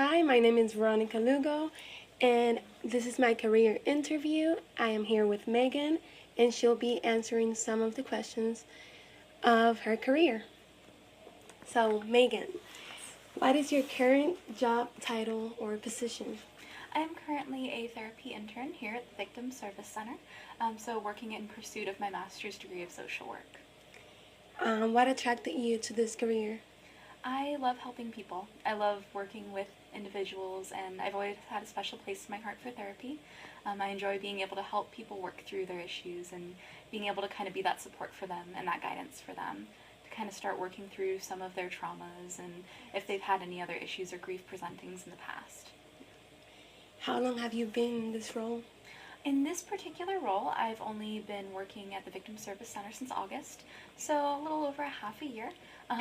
Hi, my name is Veronica Lugo, and this is my career interview. I am here with Megan, and she'll be answering some of the questions of her career. So, Megan, what is your current job title or position? I am currently a therapy intern here at the Victim Service Center, so working in pursuit of my master's degree of social work. What attracted you to this career? I love helping people. I love working with individuals, and I've always had a special place in my heart for therapy. I enjoy being able to help people work through their issues and being able to kind of be that support for them and that guidance for them to kind of start working through some of their traumas and if they've had any other issues or grief presentings in the past. How long have you been in this role? In this particular role, I've only been working at the Victim Service Center since August, so a little over a half a year.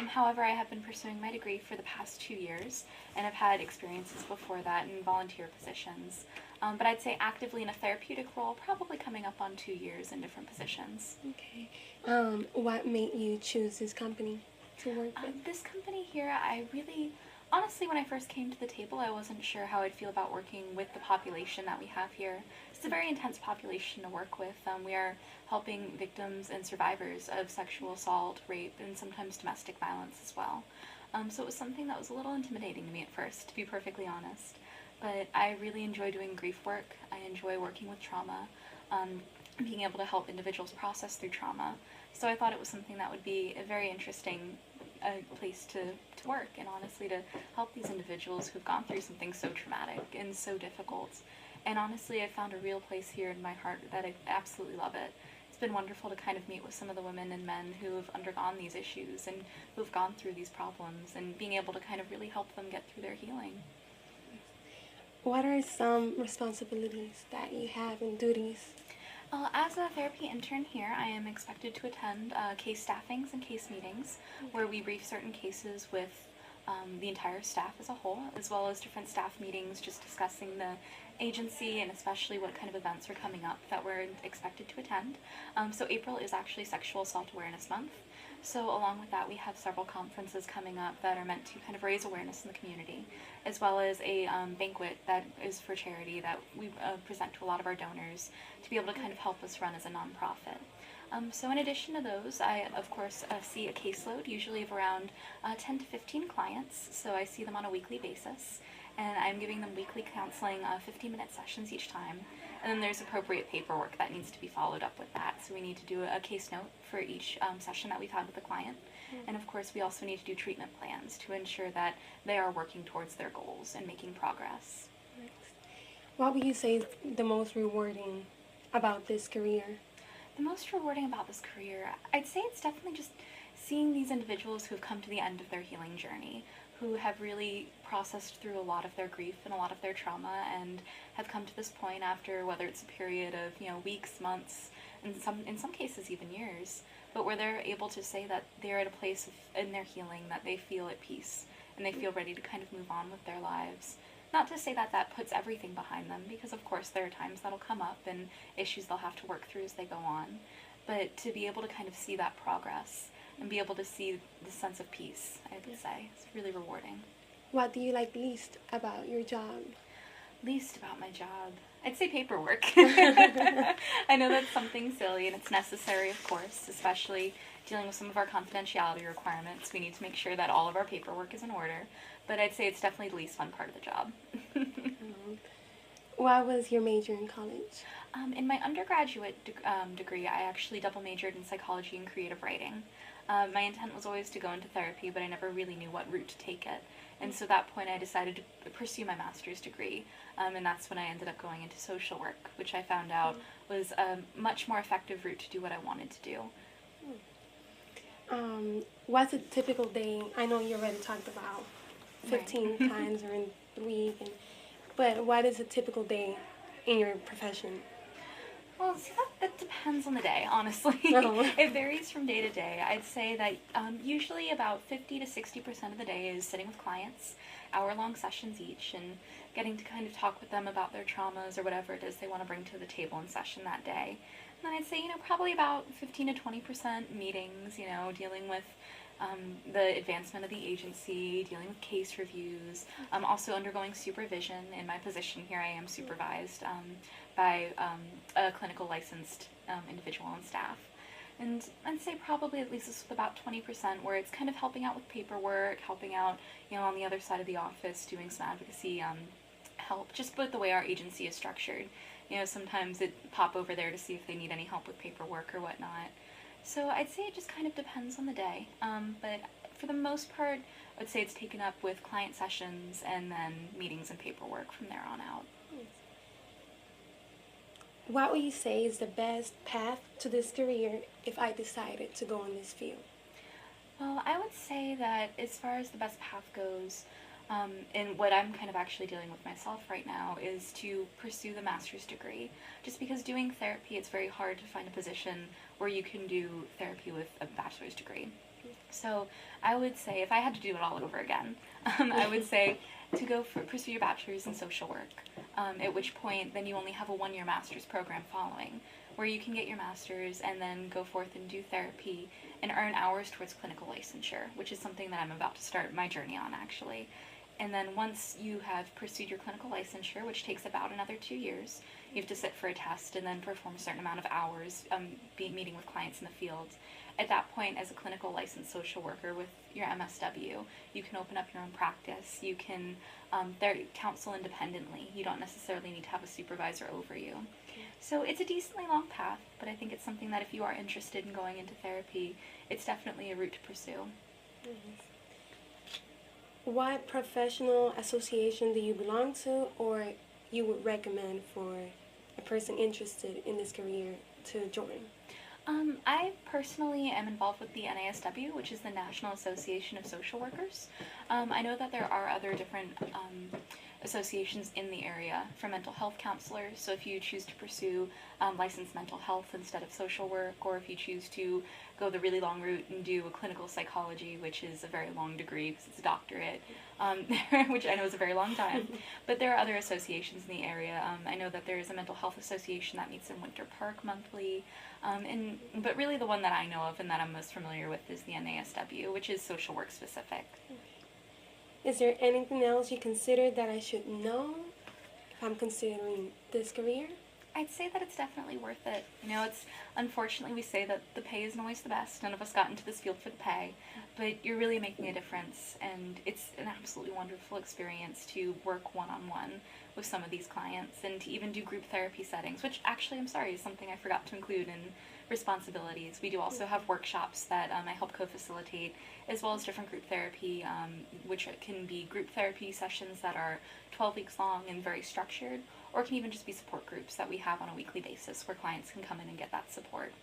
However, I have been pursuing my degree for the past 2 years, and I've had experiences before that in volunteer positions. But I'd say actively in a therapeutic role, probably coming up on 2 years in different positions. Okay. What made you choose this company to work with? This company here, honestly, when I first came to the table, I wasn't sure how I'd feel about working with the population that we have here. It's a very intense population to work with. We are helping victims and survivors of sexual assault, rape, and sometimes domestic violence as well. So it was something that was a little intimidating to me at first, to be perfectly honest. But I really enjoy doing grief work. I enjoy working with trauma, being able to help individuals process through trauma. So I thought it was something that would be a very interesting place to work, and honestly to help these individuals who've gone through something so traumatic and so difficult. And honestly, I found a real place here in my heart that I absolutely love it. It's been wonderful to kind of meet with some of the women and men who have undergone these issues and who've gone through these problems and being able to kind of really help them get through their healing. What are some responsibilities that you have and duties? As a therapy intern here, I am expected to attend case staffings and case meetings where we brief certain cases with the entire staff as a whole, as well as different staff meetings just discussing the agency and especially what kind of events are coming up that we're expected to attend. So April is actually Sexual Assault Awareness Month. So along with that, we have several conferences coming up that are meant to kind of raise awareness in the community, as well as a banquet that is for charity that we present to a lot of our donors to be able to kind of help us run as a nonprofit. So in addition to those, I, of course, see a caseload, usually of around 10 to 15 clients, so I see them on a weekly basis, and I'm giving them weekly counseling, 15-minute sessions each time, and then there's appropriate paperwork that needs to be followed up with that, so we need to do a case note for each session that we've had with the client, and of course we also need to do treatment plans to ensure that they are working towards their goals and making progress. What would you say is the most rewarding about this career? The most rewarding about this career, I'd say it's definitely just seeing these individuals who have come to the end of their healing journey, who have really processed through a lot of their grief and a lot of their trauma and have come to this point after whether it's a period of, weeks, months, and in some cases even years, but where they're able to say that they're at a place in their healing that they feel at peace and they feel ready to kind of move on with their lives. Not to say that that puts everything behind them, because of course there are times that'll come up and issues they'll have to work through as they go on, but to be able to kind of see that progress and be able to see the sense of peace, I would say, it's really rewarding. What do you like least about your job? Least about my job? I'd say paperwork. I know that's something silly and it's necessary, of course, especially dealing with some of our confidentiality requirements. We need to make sure that all of our paperwork is in order, but I'd say it's definitely the least fun part of the job. What was your major in college? In my undergraduate degree, I actually double majored in psychology and creative writing. My intent was always to go into therapy, but I never really knew what route to take it. And so at that point I decided to pursue my master's degree, and that's when I ended up going into social work, which I found out was a much more effective route to do what I wanted to do. What's a typical day? I know you already talked about 15 Right. times during the week, but what is a typical day in your profession? Well, see, that depends on the day, honestly. Oh. It varies from day to day. I'd say that usually about 50 to 60% of the day is sitting with clients, hour-long sessions each, and getting to kind of talk with them about their traumas or whatever it is they want to bring to the table in session that day. And then I'd say, probably about 15 to 20% meetings, dealing with the advancement of the agency, dealing with case reviews, also undergoing supervision. In my position here, I am supervised by a clinical licensed individual on staff. And I'd say probably at least this with about 20% where it's kind of helping out with paperwork, helping out, on the other side of the office, doing some advocacy help, just with the way our agency is structured. Sometimes it pop over there to see if they need any help with paperwork or whatnot. So I'd say it just kind of depends on the day. But for the most part, I'd say it's taken up with client sessions and then meetings and paperwork from there on out. What would you say is the best path to this career if I decided to go in this field? Well, I would say that as far as the best path goes, and what I'm kind of actually dealing with myself right now is to pursue the master's degree. Just because doing therapy, it's very hard to find a position where you can do therapy with a bachelor's degree. So I would say, if I had to do it all over again, I would say to pursue your bachelor's in social work, at which point then you only have a one-year master's program following, where you can get your master's and then go forth and do therapy and earn hours towards clinical licensure, which is something that I'm about to start my journey on, actually. And then once you have pursued your clinical licensure, which takes about another 2 years, you have to sit for a test and then perform a certain amount of hours meeting with clients in the field. At that point, as a clinical licensed social worker with your MSW, you can open up your own practice. You can counsel independently. You don't necessarily need to have a supervisor over you. So it's a decently long path, but I think it's something that if you are interested in going into therapy, it's definitely a route to pursue. Mm-hmm. What professional association do you belong to, or you would recommend for a person interested in this career to join? I personally am involved with the NASW, which is the National Association of Social Workers. I know that there are other different associations in the area for mental health counselors, so if you choose to pursue licensed mental health instead of social work, or if you choose to go the really long route and do a clinical psychology, which is a very long degree because it's a doctorate, which I know is a very long time, but there are other associations in the area. I know that there is a mental health association that meets in Winter Park monthly, but really the one that I know of and that I'm most familiar with is the NASW, which is social work specific. Is there anything else you consider that I should know if I'm considering this career? I'd say that it's definitely worth it. It's unfortunately we say that the pay isn't always the best. None of us got into this field for the pay, but you're really making a difference, and it's an absolutely wonderful experience to work one-on-one with some of these clients and to even do group therapy settings, which actually, I'm sorry, is something I forgot to include in responsibilities. We do also have workshops that I help co-facilitate, as well as different group therapy, which can be group therapy sessions that are 12 weeks long and very structured, or it can even just be support groups that we have on a weekly basis where clients can come in and get that support.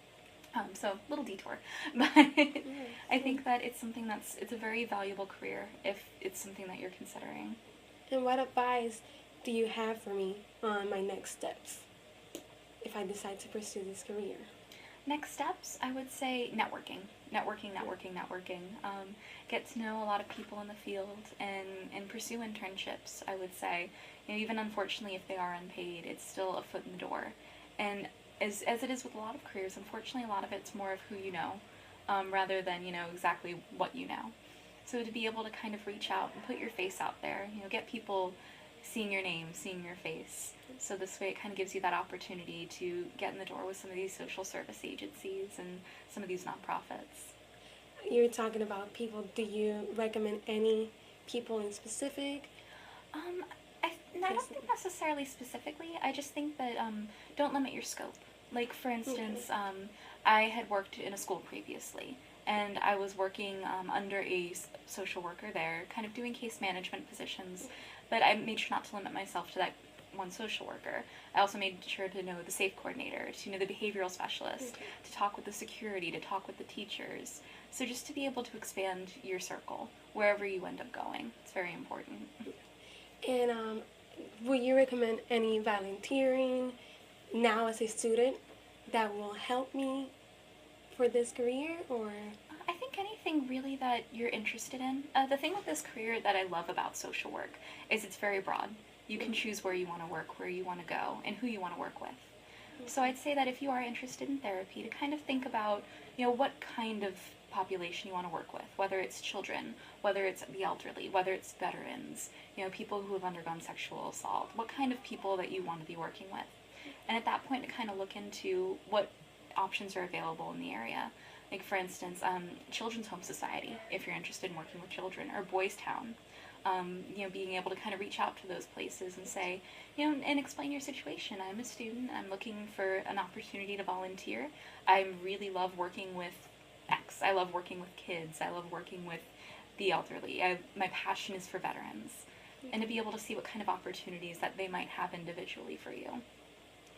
So, little detour, but I think that it's something it's a very valuable career if it's something that you're considering. And what advice do you have for me on my next steps if I decide to pursue this career? Next steps, I would say networking. Get to know a lot of people in the field and pursue internships, I would say. Even unfortunately, if they are unpaid, it's still a foot in the door. And as it is with a lot of careers, unfortunately, a lot of it's more of who you know, rather than, exactly what you know. So to be able to kind of reach out and put your face out there, get people seeing your name, seeing your face. So this way it kind of gives you that opportunity to get in the door with some of these social service agencies and some of these nonprofits. You're talking about people. Do you recommend any people in specific? I don't think necessarily specifically. I just think that don't limit your scope. Like, for instance, I had worked in a school previously, and I was working under a social worker there, kind of doing case management positions, but I made sure not to limit myself to that one social worker. I also made sure to know the SAFE coordinator, to know the behavioral specialist, to talk with the security, to talk with the teachers. So just to be able to expand your circle wherever you end up going. It's very important. And would you recommend any volunteering now as a student that will help me for this career, or? I think anything really that you're interested in. The thing with this career that I love about social work is it's very broad. You can choose where you want to work, where you want to go, and who you want to work with. So I'd say that if you are interested in therapy, to kind of think about, what kind of population you want to work with, whether it's children, whether it's the elderly, whether it's veterans, people who have undergone sexual assault, what kind of people that you want to be working with. And at that point, to kind of look into what options are available in the area. Like, for instance, Children's Home Society, if you're interested in working with children, or Boys Town. Being able to kind of reach out to those places and say, and explain your situation. I'm a student. I'm looking for an opportunity to volunteer. I really love working with X. I love working with kids. I love working with the elderly. My passion is for veterans. And to be able to see what kind of opportunities that they might have individually for you.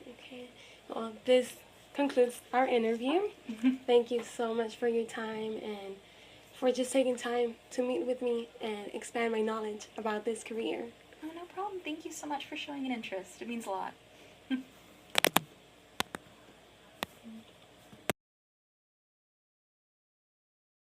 Okay. Well, this concludes our interview. Thank you so much for your time and for just taking time to meet with me and expand my knowledge about this career. Oh, no problem. Thank you so much for showing an interest. It means a lot.